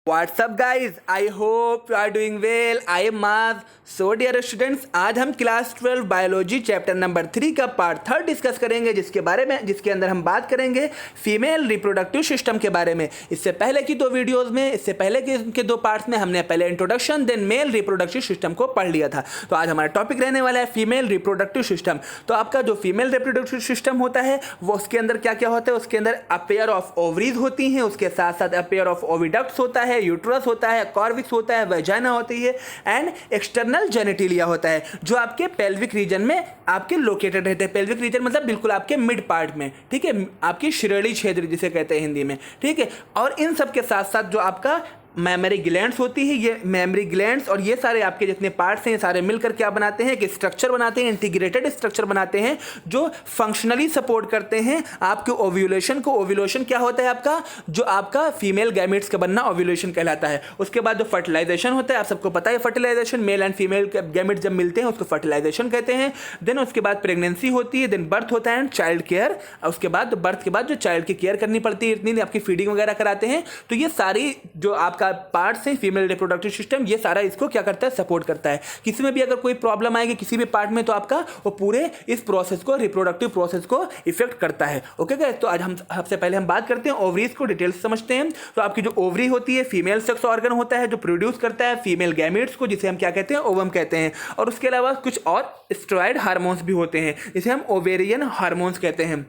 What's up guys? I hope you are doing well. I am Maz. So dear students, आज हम class 12 biology chapter number 3 का part 3 discuss करेंगे जिसके अंदर हम बात करेंगे फीमेल रिप्रोडक्टिव सिस्टम के बारे में। इससे पहले की दो वीडियोस में, इससे पहले के दो पार्ट्स में हमने पहले introduction then male reproductive system को पढ़ लिया था। तो आज हमारा टॉपिक रहने वाला है फीमेल रिप्रोडक्टिव सिस्टम। तो आपका जो फीमेल रिप्रोडक्टिव सिस्टम होता है वो उसके अंदर क्या क्या होता है, उसके अंदर अ पेयर ऑफ ओवरीज होती हैं, उसके साथ साथ अ पेयर ऑफ ओविडक्ट्स होता है, यूट्रस होता है, कॉर्विक्स होता है, वेजाइना होती है एंड एक्सटर्नल जेनिटिलिया होता है जो आपके पेल्विक रीजन में आपके लोकेटेड रहते हैं। पेल्विक रीजन मतलब बिल्कुल आपके मिड पार्ट में, ठीक है, आपकी श्रेणी क्षेत्र जिसे कहते हैं हिंदी में, ठीक है। और इन सब के साथ साथ जो आपका मेमरी ग्लैंड्स होती है, ये मेमरी ग्लैंड्स और ये सारे आपके जितने पार्ट्स हैं ये सारे मिलकर क्या बनाते हैं कि स्ट्रक्चर बनाते हैं, इंटीग्रेटेड स्ट्रक्चर बनाते हैं जो फंक्शनली सपोर्ट करते हैं आपके ओव्यूलेशन को। ओव्यूलेशन क्या होता है आपका, जो आपका फीमेल गैमेट्स का बनना ओव्यूलेशन कहलाता है। उसके बाद जो फर्टिलाइजेशन होता है, आप सबको पता है fertilisation, male and female gametes जब मिलते हैं उसको फर्टिलाइजेशन कहते हैं। देन उसके बाद प्रेगनेंसी होती है, देन बर्थ होता है एंड चाइल्ड केयर। उसके बाद बर्थ के बाद जो चाइल्ड की केयर करनी पड़ती है, इतनी आपकी फीडिंग वगैरह कराते हैं। तो ये सारी जो आपका पार्ट्स हैं फीमेल रिप्रोडक्टिव सिस्टम, ये सारा इसको क्या करता है, सपोर्ट करता है। किसी में भी अगर कोई प्रॉब्लम आएगी किसी भी पार्ट में तो आपका वो पूरे इस प्रोसेस को, रिप्रोडक्टिव प्रोसेस को इफेक्ट करता है। ओके गाइस, तो आज हम सबसे पहले हम बात करते हैं ओवरीज को डिटेल से समझते हैं। तो आपकी जो ओवरी होती है फीमेल सेक्स ऑर्गन होता है जो प्रोड्यूस करता है फीमेल गैमेट्स को, जिसे हम क्या कहते हैं, ओवम कहते हैं। और उसके अलावा कुछ और स्टेरॉइड हार्मोन्स भी होते हैं जिसे हम ओवेरियन हार्मोन्स कहते हैं।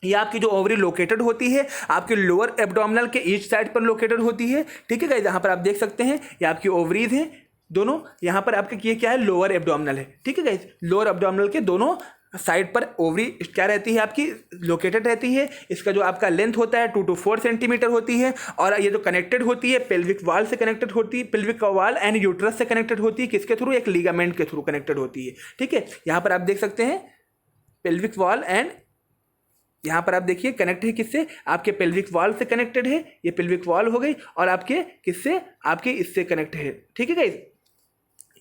ये आपकी जो ओवरी लोकेटेड होती है आपके लोअर एब्डोमिनल के ईच साइड पर लोकेटेड होती है, ठीक है गाइस। यहाँ पर आप देख सकते हैं ये आपकी ओवरीज हैं दोनों। यहाँ पर आपके ये क्या है, लोअर एब्डोमिनल है, ठीक है गाइस। लोअर एब्डोमिनल के दोनों साइड पर ओवरी क्या रहती है आपकी, लोकेटेड रहती है। इसका जो आपका लेंथ होता है 2 to 4 सेंटीमीटर होती है। और ये जो कनेक्टेड होती है पेल्विक वाल से कनेक्टेड होती है, पेल्विक वाल एंड यूट्रस से कनेक्टेड होती है। किसके थ्रू, एक लिगामेंट के थ्रू कनेक्टेड होती है, ठीक है। यहाँ पर आप देख सकते हैं पेल्विक वाल एंड यहाँ पर आप देखिए कनेक्ट है किससे, आपके पेल्विक वॉल से कनेक्टेड है, ये पेल्विक वॉल हो गई। और आपके किससे, आपके इससे कनेक्ट है, ठीक है गाइस।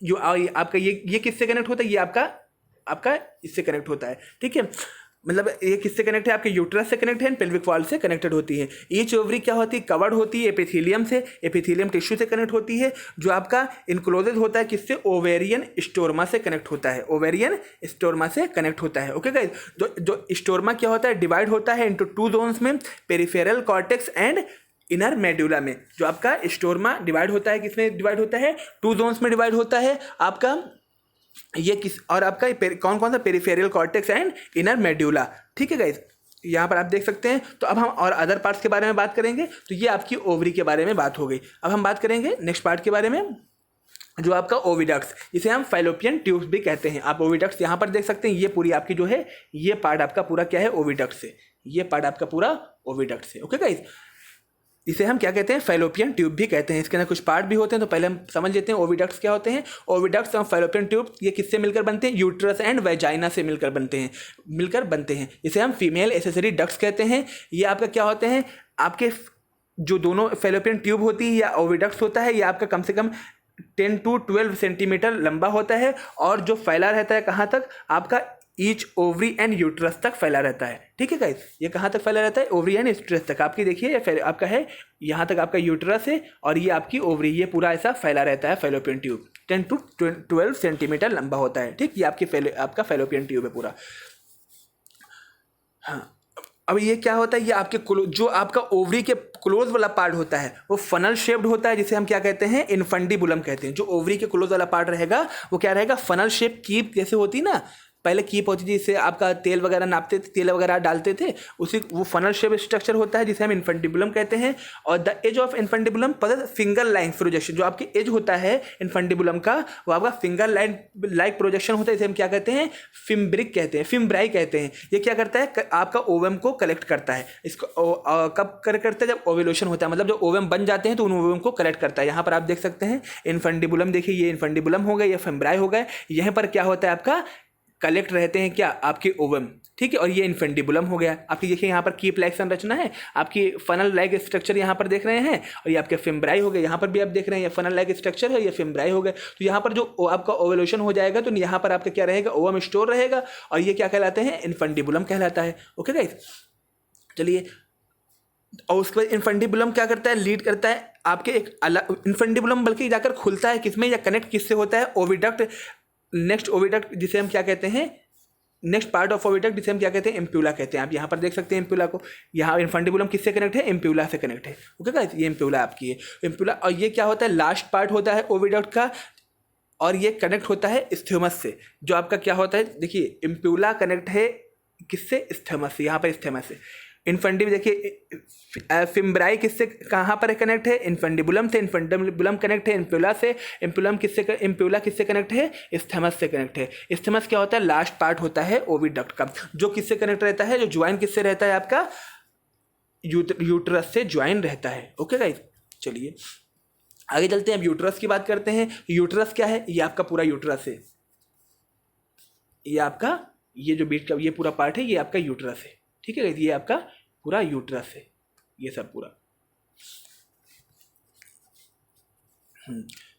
जो आपका ये किससे कनेक्ट होता है, ये आपका इससे कनेक्ट होता है, ठीक है। मतलब ये किससे कनेक्ट है, आपके यूट्रस से कनेक्ट है, पेल्विक वॉल से कनेक्टेड होती है। ईच ओवरी क्या होती है, कवर्ड होती है एपिथेलियम से, एपिथेलियम टिश्यू से कनेक्ट होती है। जो आपका इनक्लोजेड होता है किससे, ओवेरियन स्टोरमा से कनेक्ट होता है, ओवेरियन स्टोरमा से कनेक्ट होता है। ओके गाइस, जो स्टोरमा क्या होता है, डिवाइड होता है इंटू 2 जोन्स में, peripheral cortex and inner medulla में। जो आपका स्टोरमा डिवाइड होता है किसमें डिवाइड होता है, 2 जोन्स में डिवाइड होता है आपका ये किस, और आपका कौन कौन सा, peripheral cortex and inner medulla, ठीक है गाइस। यहाँ पर आप देख सकते हैं। तो अब हम और अदर पार्ट्स के बारे में बात करेंगे। तो ये आपकी ओवरी के बारे में बात हो गई। अब हम बात करेंगे नेक्स्ट पार्ट के बारे में, जो आपका ओविडक्ट्स, जिसे हम फैलोपियन ट्यूब्स भी कहते हैं। आप ओविडक्ट्स यहाँ पर देख सकते हैं। ये पूरी आपकी जो है ये पार्ट आपका पूरा क्या है, ओविडक्ट से, ये पार्ट आपका पूरा ओविडक्ट से। ओके गाइस, इसे हम क्या कहते हैं, फैलोपियन ट्यूब भी कहते हैं। इसके अंदर कुछ पार्ट भी होते हैं। तो पहले हम समझ लेते हैं ओविडक्ट्स क्या होते हैं। ओविडक्ट्स और फैलोपियन ट्यूब ये किससे मिलकर बनते हैं, यूट्रस एंड वेजाइना से मिलकर बनते हैं। इसे हम फीमेल एसेसरी डक्ट्स कहते हैं। ये आपका क्या होते हैं, आपके जो दोनों फैलोपियन ट्यूब होती है या ओविडक्ट्स होता है, ये आपका कम से कम 10 to 12 सेंटीमीटर लंबा होता है। और जो फैला रहता है कहाँ तक, आपका ईच ओवरी एंड यूट्रस तक फैला रहता है, ठीक है गाइस। ये कहाँ तक फैला रहता है, ओवरी एंड यूट्रस तक। आपकी देखिए ये आपका है, यहाँ तक आपका यूट्रस है और ये आपकी ओवरी, ये पूरा ऐसा फैला रहता है फैलोपियन ट्यूब। 10 to 12 सेंटीमीटर लंबा होता है, ठीक। ये आपका फैलोपियन ट्यूब है पूरा। हाँ, अब ये क्या होता है, ये आपके जो आपका ओवरी के क्लोज वाला पार्ट होता है वो फनल शेप्ड होता है, जिसे हम क्या कहते हैं, इनफंडिबुलम कहते हैं। जो ओवरी के क्लोज वाला पार्ट रहेगा वो क्या रहेगा, फनल शेप, कीप जैसे होती ना, पहले कीप होती थी, जिससे आपका तेल वगैरह नापते थे, तेल वगैरह डालते थे, उसी वो फनल शेप स्ट्रक्चर होता है जिसे हम इन्फंडिबुलम कहते हैं। और द एज ऑफ इन्फंडिबुलम पता, फिंगर लाइन प्रोजेक्शन, जो आपकी एज होता है इन्फंडिबुलम का वो आपका फिंगर लाइन लाइक प्रोजेक्शन होता है। इसे हम क्या कहते हैं, फिम्ब्रिक कहते हैं, फिम्ब्राई कहते हैं। ये क्या करता है, आपका ओवम को कलेक्ट करता है। इसको कब कलेक्ट करता है, जब ओव्यूलेशन होता है, मतलब जब ओवम बन जाते हैं तो उन ओवम को कलेक्ट करता है। यहाँ पर आप देख सकते हैं इन्फंडिबुलम, देखिए ये इन्फंडिबुलम हो गया, ये फिम्ब्राई हो गया। यहाँ पर क्या होता है, आपका कलेक्ट रहते हैं क्या, आपके ओवम, ठीक है। और ये इन्फेंडिबुलम हो गया। आपकी देखिए यहाँ पर कीप लाइक संरचना है, आपकी फनल लाइक स्ट्रक्चर यहाँ पर देख रहे हैं। और ये आपके फिम्ब्राई हो गए, यहाँ पर भी आप देख रहे हैं ये फनल लाइक स्ट्रक्चर है, ये फिम्ब्राई हो गए। तो यहाँ पर जो आपका ओवल्यूशन हो जाएगा तो यहाँ पर आपका क्या रहेगा, ओवम स्टोर रहेगा। और ये क्या कहलाते हैं, इन्फेंडिबुलम कहलाता है। ओके गाइस, चलिए। और उसके बाद इन्फेंडिबुलम क्या करता है, लीड करता है आपके एक अलग इन्फेंटिबुलम बल्कि जाकर खुलता है किसमें या कनेक्ट किससे होता है, ओविडक्ट। नेक्स्ट ओविडक्ट जिसे हम क्या कहते हैं, नेक्स्ट पार्ट ऑफ ओविडक्ट जिसे हम क्या कहते हैं, एम्प्यूला कहते हैं। आप यहाँ पर देख सकते हैं एम्प्यूला को, यहाँ इन्फेंटिबुलम किससे कनेक्ट है, एम्प्यूला से कनेक्ट है। ओके गाइस, ये एम्प्यूला आपकी है, एम्प्यूला। और ये क्या होता है, लास्ट पार्ट होता है ओविडक्ट का, और ये कनेक्ट होता है स्थियोमस से। जो आपका क्या होता है, देखिए एम्प्यूला कनेक्ट है किससे, स्थियोमस से, यहाँ पर स्थियोमस से। इन्फेंटिब देखिए फिम्ब्राई किससे कहाँ पर कनेक्ट है, इन्फेंटिबुलम से, इन्फेंटिबुलम कनेक्ट है एम्प्यूला से, एम्प्यूलम किससे, एम्प्यूला किससे कनेक्ट है, स्थियोमस से कनेक्ट है। स्थियोमस क्या होता है, लास्ट पार्ट होता है ओविडक्ट का, जो किससे कनेक्ट रहता है, जो ज्वाइन किससे रहता है आपका, यूट्रस से ज्वाइन रहता है। ओके गाइस, चलिए आगे चलते हैं, अब यूट्रस की बात करते हैं। यूट्रस क्या है, ये आपका पूरा यूट्रस है, ये आपका ये जो बीच का ये पूरा पार्ट है, ये आपका यूट्रस है। ठीक है, ये आपका पूरा यूट्रस है, ये सब पूरा।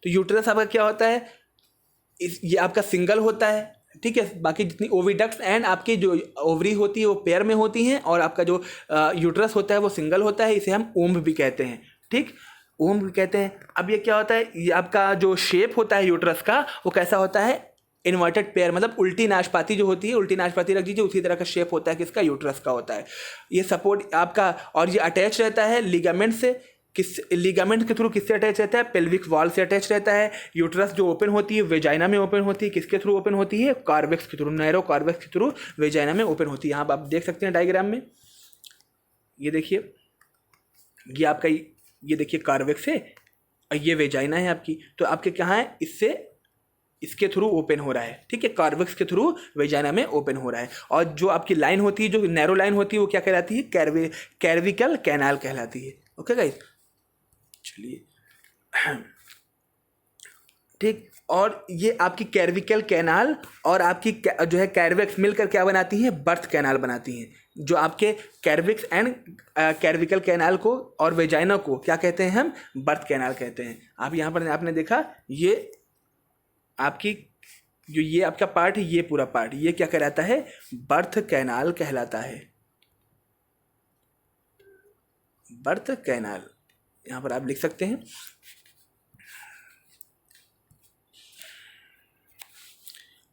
तो यूट्रस आपका क्या होता है, ये आपका सिंगल होता है। ठीक है, बाकी जितनी ओविडक्ट्स एंड आपकी जो ओवरी होती है वो पेयर में होती हैं, और आपका जो यूट्रस होता है वो सिंगल होता है, इसे हम ओम्ब भी कहते हैं। ठीक, ओम्ब भी कहते हैं। अब ये क्या होता है, ये आपका जो शेप होता है यूट्रस का वो कैसा होता है, इन्वर्टेड पेयर, मतलब उल्टी नाशपाती जो होती है, उल्टी नाशपाती रख दीजिए, उसी तरह का शेप होता है किसका, यूट्रस का होता है। ये सपोर्ट आपका, और ये अटैच रहता है लिगामेंट से, किस लिगामेंट के थ्रू किससे अटैच रहता है, पेल्विक वॉल से अटैच रहता है। यूट्रस जो ओपन होती है वेजाइना में ओपन होती है, किसके थ्रू ओपन होती है, कार्वेक्स के थ्रू, नैरो कार्वेक्स के थ्रू वेजाइना में ओपन होती है। यहाँ आप देख सकते हैं डायग्राम में, ये देखिए, ये आपका ये देखिए कार्वेक्स है, और ये वेजाइना है आपकी। तो आपके कहाँ है, इसके थ्रू ओपन हो रहा है। ठीक है, कार्वेक्स के थ्रू वेजाइना में ओपन हो रहा है। और जो आपकी लाइन होती है, जो नैरो लाइन होती है, वो क्या कहलाती है, कैर्विकल कैनाल कहलाती है। ओके गाइस, चलिए ठीक, और ये आपकी कैर्विकल कैनाल और आपकी जो है कैर्वेक्स मिलकर क्या बनाती है, बर्थ कैनाल बनाती हैं। जो आपके कैर्विक्स एंड कैर्विकल कैनाल को और वेजाइना को क्या कहते हैं, हम बर्थ कैनाल कहते हैं। आप यहाँ पर आपने देखा, ये आपकी जो ये आपका पार्ट है, ये पूरा पार्ट ये क्या कहलाता है, बर्थ कैनाल कहलाता है, बर्थ कैनाल। यहाँ पर आप लिख सकते हैं।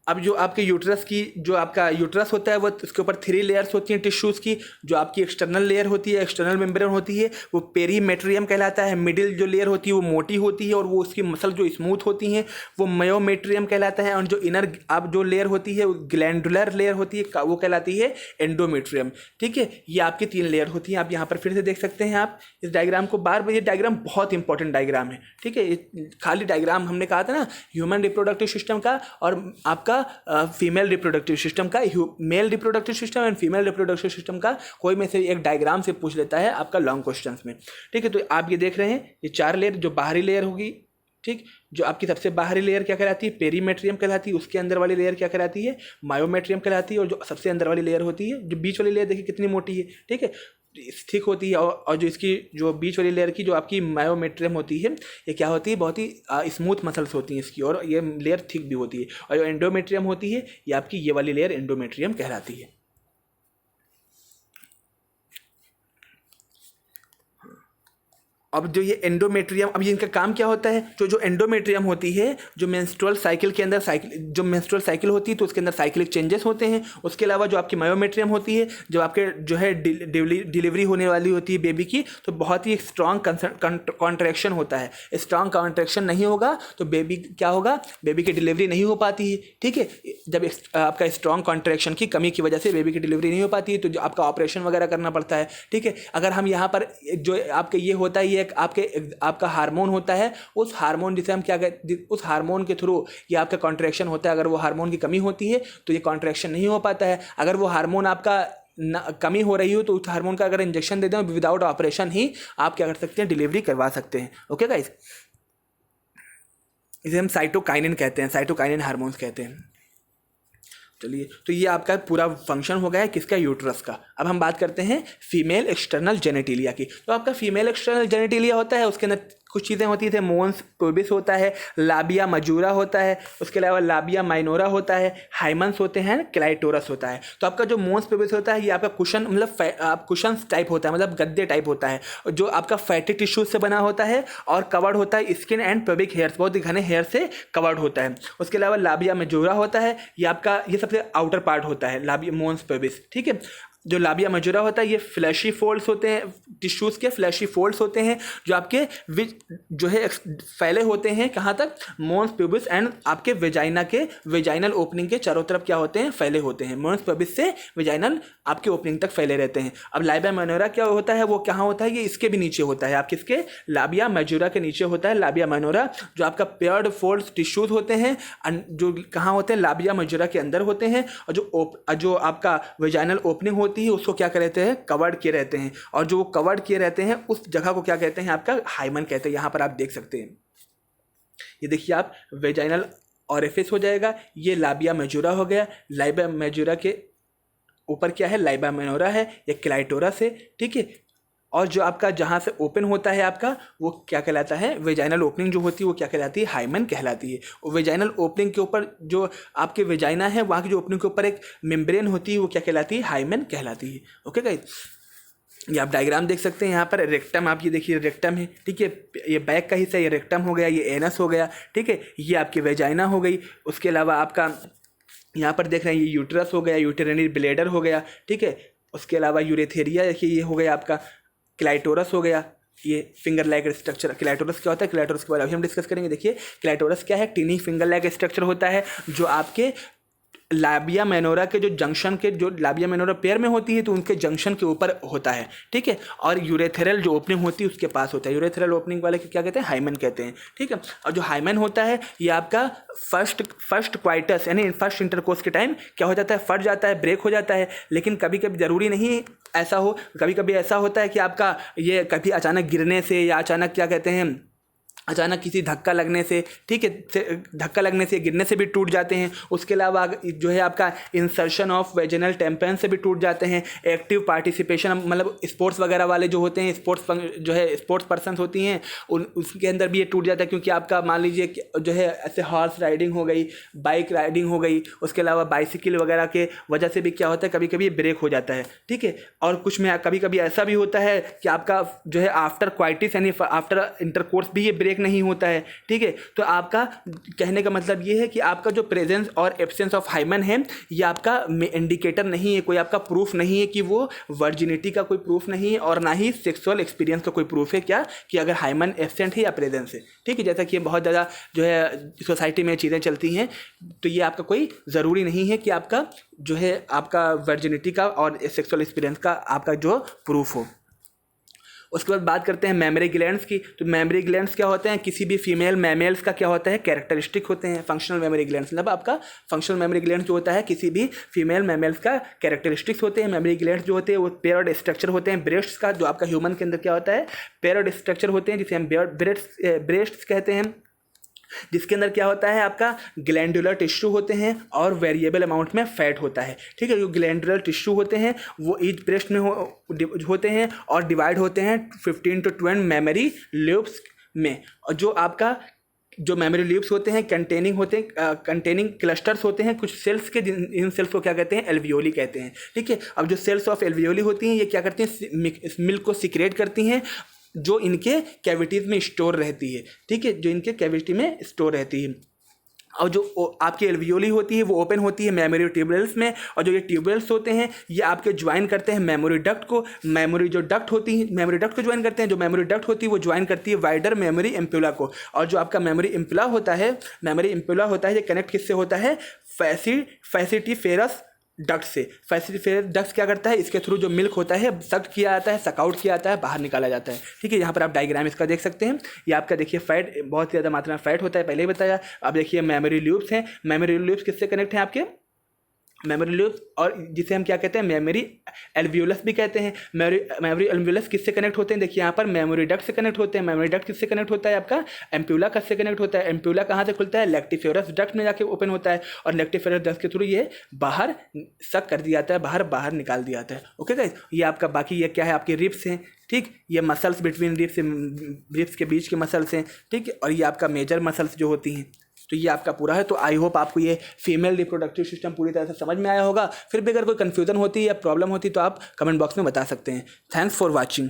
अब जो आपके यूट्रस की, जो आपका यूट्रस होता है वो उसके ऊपर 3 लेयर्स होती हैं टिश्यूज़ की। जो आपकी एक्सटर्नल लेयर होती है, एक्सटर्नल मेम्ब्रेन होती है, वो पेरीमेट्रियम कहलाता है। मिडिल जो लेयर होती है वो मोटी होती है, और वो उसकी मसल जो स्मूथ होती हैं वो मायोमेट्रियम कहलाता है। और जो इनर आप जो लेयर होती है, ग्लैंडुलर लेयर होती है, वो कहलाती है एंडोमेट्रियम। ठीक है, ये आपकी 3 लेयर होती हैं। आप यहाँ पर फिर से देख सकते हैं आप इस डायग्राम को बार बार। ये डायग्राम बहुत इंपॉर्टेंट डायग्राम है। ठीक है, खाली डायग्राम हमने कहा था ना, ह्यूमन रिप्रोडक्टिव सिस्टम का और आपका फीमेल रिप्रोडक्टिव सिस्टम का, mail reproductive system and female reproductive system का कोई में से एक डायग्राम से पूछ लेता है आपका लॉन्ग क्वेश्चंस में। ठीक है, तो आप ये देख रहे हैं, ये 4 लेयर, जो बाहरी लेयर होगी, ठीक, जो आपकी सबसे बाहरी लेयर क्या कहलाती है, पेरीमेट्रियम कहलाती है। उसके अंदर वाली लेयर क्या कहलाती है, मायोमेट्रियम कहलाती है। और जो सबसे अंदर वाली लेयर होती है, जो बीच वाली लेयर देखिए कितनी मोटी है, ठीक है, थिक होती है। और जो इसकी जो बीच वाली लेयर की जो आपकी मायोमेट्रियम होती है, ये क्या होती है, बहुत ही स्मूथ मसल्स होती हैं इसकी, और ये लेयर थिक भी होती है। और जो एंडोमेट्रियम होती है, ये आपकी ये वाली लेयर एंडोमेट्रियम कहलाती है। अब जो ये एंडोमेट्रियम, अब ये इनका काम क्या होता है, जो एंडोमेट्रियम होती है, जो मेंस्ट्रुअल साइकिल के अंदर जो मेंस्ट्रुअल साइकिल होती है तो उसके अंदर साइक्लिक चेंजेस होते हैं। उसके अलावा जो आपकी मायोमेट्रियम होती है, जो आपके जो है डिलीवरी होने वाली होती है बेबी की, तो बहुत ही स्ट्रॉन्ग कॉन्ट्रैक्शन होता है। स्ट्रॉन्ग कॉन्ट्रैक्शन नहीं होगा तो बेबी क्या होगा, बेबी की डिलीवरी नहीं हो पाती है। ठीक है, जब आपका स्ट्रॉन्ग कॉन्ट्रैक्शन की कमी की वजह से बेबी की डिलीवरी नहीं हो पाती है, तो जो आपका ऑपरेशन वगैरह करना पड़ता है। ठीक है, अगर हम यहाँ पर जो आपके ये होता है, एक आपका हार्मोन होता है, उस हार्मोन जिसे हम क्या कहते, उस हार्मोन के थ्रू ये आपका कॉन्ट्रैक्शन होता है। अगर वो हार्मोन की कमी होती है तो ये कॉन्ट्रैक्शन नहीं हो पाता है। अगर वो हार्मोन आपका कमी हो रही हो तो उस हार्मोन का अगर इंजेक्शन दे दें, विदाउट ऑपरेशन ही आप क्या कर सकते हैं, डिलीवरी करवा सकते हैं। ओके गाइस, इसे हम साइटोकाइनिन कहते हैं, साइटोकाइनिन हार्मोन्स कहते हैं। चलिए, तो ये आपका पूरा फंक्शन हो गया है किसका, यूट्रस का। अब हम बात करते हैं फीमेल एक्सटर्नल जेनेटिलिया की। तो आपका फीमेल एक्सटर्नल जेनेटिलिया होता है, उसके अंदर कुछ चीज़ें होती है, मोन्स प्यूबिस होता है, लाबिया मजूरा होता है, उसके अलावा लाबिया माइनोरा होता है, हाइमन्स होते हैं, क्लाइटोरस होता है। तो आपका जो मोन्स प्यूबिस होता है ये आपका कुशन मतलब कुशन टाइप होता है, मतलब गद्दे टाइप होता है, जो आपका फैटी टिश्यूज से बना होता है और कवर्ड होता है स्किन एंड प्यूबिक हेयर्स, बहुत ही घने हेयर से कवर्ड होता है। उसके अलावा लाबिया मजूरा होता है, ये आपका ये सबसे आउटर पार्ट होता है लाबिया मोन्स प्यूबिस, ठीक है। जो लाबिया मजूरा होता है ये फ्लैशी फोल्ड्स होते हैं, टिश्यूज़ के फ्लैशी फोल्ड्स होते हैं जो आपके जो है फैले होते हैं कहाँ तक, मोन्स प्यूबिस एंड आपके वेजाइना के वेजाइनल ओपनिंग के चारों तरफ क्या होते हैं, फैले होते हैं। मोन्स प्यूबिस से वेजाइनल आपके ओपनिंग तक फैले रहते हैं। अब लाबिया माइनोरा क्या होता है, वो कहाँ होता है, ये इसके भी नीचे होता है, आपके इसके लाबिया मजूरा के नीचे होता है लाबिया माइनोरा, जो आपका पेयर्ड फोल्ड्स टिश्यूज़ होते हैं जो कहाँ होते हैं, लाबिया मजूरा के अंदर होते हैं। और जो आपका वेजाइनल ओपनिंग होती है उसको क्या कहते हैं, कवर्ड किए रहते हैं, और जो कवर्ड किए रहते हैं उस जगह को क्या कहते हैं, आपका हाइमन कहते हैं। यहां पर आप देख सकते हैं, ये देखिए आप वेजाइनल ऑरिफिस हो जाएगा, ये लाबिया मेजोरा हो गया, लाबिया मेजोरा के ऊपर क्या है, लाबिया माइनोरा है, या क्लाइटोरस है, ठीक है। और जो आपका जहाँ से ओपन होता है आपका वो क्या कहलाता है, वेजाइनल ओपनिंग जो होती है वो क्या कहलाती है, हाइमन कहलाती है। और वेजाइनल ओपनिंग के ऊपर जो आपके वेजाइना है वहाँ की जो ओपनिंग के ऊपर एक मेम्ब्रेन होती है वो क्या कहलाती है, हाइमन कहलाती है। ओके गाइस, ये आप डायग्राम देख सकते हैं, यहाँ पर रेक्टम आप ये देखिए रेक्टम है, ठीक है, ये बैक का हिस्सा ये रेक्टम हो गया, ये एनस हो गया, ठीक है, ये आपकी वेजाइना हो गई। उसके अलावा आपका यहाँ पर देख रहे हैं ये यूट्रस हो गया, यूटेरिनरी ब्लेडर हो गया, ठीक है। उसके अलावा यूरेथेरिया देखिए ये हो गया आपका, क्लाइटोरस हो गया, ये फिंगर लाइक स्ट्रक्चर। क्लाइटोरस क्या होता है, क्लाइटोरस के बारे में अभी हम डिस्कस करेंगे। देखिए क्लाइटोरस क्या है, टीनी फिंगर लाइक स्ट्रक्चर होता है जो आपके लाबिया मेनोरा के जो जंक्शन के जो लाबिया मेनोरा पेयर में होती है तो उनके जंक्शन के ऊपर होता है, ठीक है। और यूरेथेरल जो ओपनिंग होती है उसके पास होता है, यूरेथेरल ओपनिंग वाले क्या कहते हैं, हाइमन कहते हैं, ठीक है। और जो हाइमन होता है ये आपका फर्स्ट क्वाइटस यानी फर्स्ट इंटरकोर्स के टाइम क्या हो जाता है, फट जाता है, ब्रेक हो जाता है। लेकिन कभी कभी ज़रूरी नहीं ऐसा हो, कभी कभी ऐसा होता है कि आपका ये कभी अचानक गिरने से या अचानक क्या कहते हैं, अचानक किसी धक्का लगने से, ठीक है, धक्का लगने से गिरने से भी टूट जाते हैं। उसके अलावा जो है आपका इंसर्शन ऑफ वेजिनल टेम्पेन से भी टूट जाते हैं। एक्टिव पार्टिसिपेशन मतलब स्पोर्ट्स वगैरह वाले जो होते हैं, जो है स्पोर्ट्स पर्सन होती हैं उसके अंदर भी ये टूट जाता है, क्योंकि आपका मान लीजिए जो है ऐसे हॉर्स राइडिंग हो गई, बाइक राइडिंग हो गई, उसके अलावा बाइसिकल वगैरह के वजह से भी क्या होता है, कभी कभी ब्रेक हो जाता है, ठीक है। और कुछ में कभी कभी ऐसा भी होता है कि आपका जो है आफ्टर क्वाइटिस यानी आफ्टर इंटरकोर्स भी ये ब्रेक नहीं होता है, ठीक है। तो आपका कहने का मतलब ये है कि आपका जो प्रेजेंस और एब्सेंस ऑफ हाइमन है ये आपका इंडिकेटर नहीं है, कोई आपका प्रूफ नहीं है कि वो वर्जिनिटी का कोई प्रूफ नहीं है, और ना ही सेक्सुअल एक्सपीरियंस का कोई प्रूफ है क्या कि अगर हाइमन एब्सेंट है या प्रेजेंस है, ठीक है। जैसा कि ये बहुत ज़्यादा जो है सोसाइटी में चीज़ें चलती हैं, तो ये आपका कोई ज़रूरी नहीं है कि आपका जो है आपका वर्जिनिटी का और सेक्सुअल एक्सपीरियंस का आपका जो प्रूफ हो। उसके बाद बात करते हैं मेमरी ग्लैंड्स की। तो मेमरी ग्लैंड्स क्या होते हैं, किसी भी फीमेल मैमल्स का क्या होता है, कैरेक्टरिस्टिक होते हैं। फंक्शनल मेमरी ग्लैंड्स मतलब आपका फंक्शनल मेमरी ग्लैंड जो होता है किसी भी फीमेल मैमल्स का कैरेक्टरिस्टिक्स होते हैं। मेमरी ग्लैंड्स जो होते हैं वो पेयर्ड स्ट्रक्चर होते हैं ब्रेस्ट्स का, जो आपका ह्यूमन के अंदर क्या होता है, पेयर्ड स्ट्रक्चर होते हैं जिसे हम ब्रेस्ट्स कहते हैं, जिसके अंदर क्या होता है आपका ग्लैंडुलर टिश्यू होते हैं और वेरिएबल अमाउंट में फैट होता है, ठीक है। जो ग्लैंडुलर टिश्यू होते हैं वो ईच ब्रेस्ट में होते हैं और डिवाइड होते हैं 15 to 20 मेमोरी ल्यूब्स में। और जो आपका जो मेमोरी ल्यूब्स होते हैं कंटेनिंग क्लस्टर्स होते हैं कुछ सेल्स के, इन सेल्स को क्या कहते हैं, एल्वियोली कहते हैं, ठीक है। अब जो सेल्स ऑफ एल्वियोली होती हैं ये क्या करती हैं, मिल्क को सिक्रेट करती हैं जो इनके कैविटीज़ में स्टोर रहती है, ठीक है, जो इनके कैविटी में स्टोर रहती है। और जो आपकी एल्वियोली होती है वो ओपन होती है मेमोरी ट्यूबुल्स में, और जो ये ट्यूबुल्स होते हैं ये आपके ज्वाइन करते हैं मेमोरी डक्ट को। मेमोरी जो डक्ट होती है मेमोरी डक्ट को ज्वाइन करते हैं, जो मेमोरी डक्ट होती है वो ज्वाइन करती है वाइडर मेमोरी इम्पुला को। और जो आपका मेमोरी इम्पुला होता है ये कनेक्ट किससे होता है, फैसिटिफेरस डक्ट से। फैसिटिफेरस डक्ट क्या करता है, इसके थ्रू जो मिल्क होता है सक किया जाता है, सकआउट किया जाता है, बाहर निकाला जाता है, ठीक है। यहाँ पर आप डायग्राम इसका देख सकते हैं। ये आपका देखिए फैट, बहुत ज़्यादा मात्रा में फैट होता है, पहले ही बताया। अब देखिए मेमोरी ल्यूब्स हैं, मेमोरी ल्यूब्स किससे कनेक्ट हैं, आपके मेमोरील्यूस, और जिसे हम क्या कहते हैं, मेमोरी एल्वियोलस भी कहते हैं। मेमोरी एल्वियोलस किससे कनेक्ट होते हैं, देखिए यहाँ पर मेमोरी डक्ट से कनेक्ट होते हैं। मेमोरी डक्ट किससे कनेक्ट होता है, आपका एम्प्यूला कस से कनेक्ट होता है। एम्प्यूला कहाँ से खुलता है, लेक्टिफेरस डक्ट में जाके ओपन होता है, और लेक्टिफेरस डक्ट के थ्रू ये बाहर सक कर दिया जाता है, बाहर निकाल दिया जाता है। ओके गाइस, ये आपका बाकी ये क्या है, आपके रिब्स हैं, ठीक, ये मसल्स बिटवीन रिब्स के बीच के मसल्स हैं, ठीक है, और ये आपका मेजर मसल्स जो होती हैं। तो ये आपका पूरा है। तो आई होप आपको ये फीमेल रिप्रोडक्टिव सिस्टम पूरी तरह से समझ में आया होगा। फिर भी अगर कोई कन्फ्यूजन होती है या प्रॉब्लम होती है तो आप कमेंट बॉक्स में बता सकते हैं। Thanks for watching.